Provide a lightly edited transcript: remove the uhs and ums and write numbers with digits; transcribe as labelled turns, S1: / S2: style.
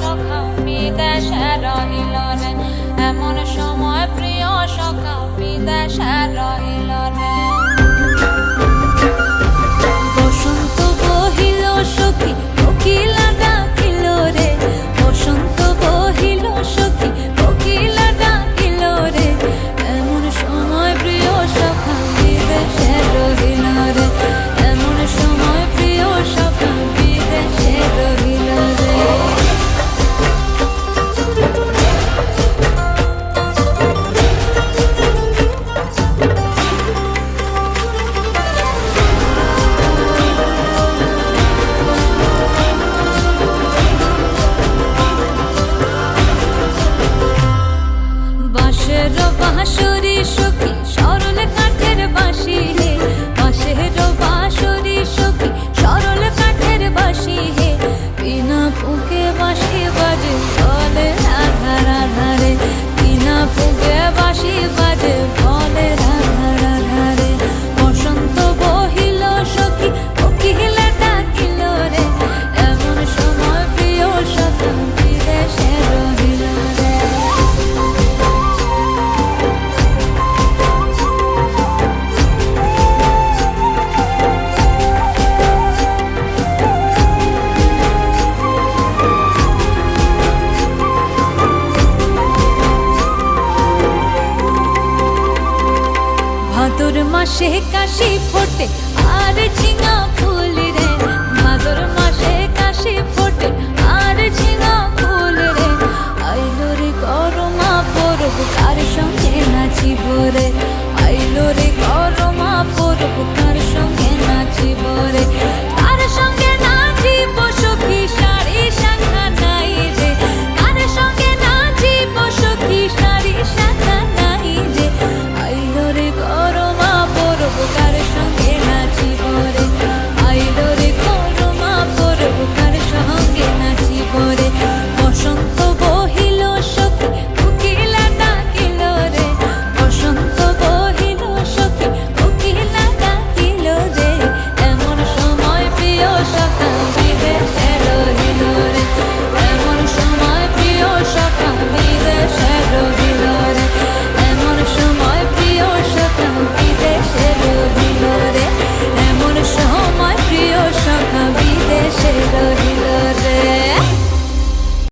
S1: সখা বিদেশে রহিল রে, এমন সময় প্রিয় সখা বিদেশে রহিল রে। বসন্ত বহিল সখী কোকিলা ডাকিল রে, বসন্ত বহিল সখী কোকিলা ডাকিল রে, এমন সময় প্রিয় সখা বিদেশে রহিল রে, এমন সময় প্রিয় সখা বিদেশে রহিল রে। বাঁশের বাঁশরি সখী সরল কাঠের বাঁশি হে, বাঁশের বাঁশরি সখী সরল কাঠের বাঁশি হে, বিনা ফুঁকে বাঁশি বাজে বলে রাধা রাধা রে, বিনা ফুঁকে বাঁশি বাজে বলে রাধা রাধা রে। বসন্ত বহিল সখী কোকিলা ডাকিল রে, এমন সময় প্রিয় সখা বিদেশে রহিল রে। ভাদর মাসে কাশি ফোটে আর ঝিঙা ফুল রে, ভাদর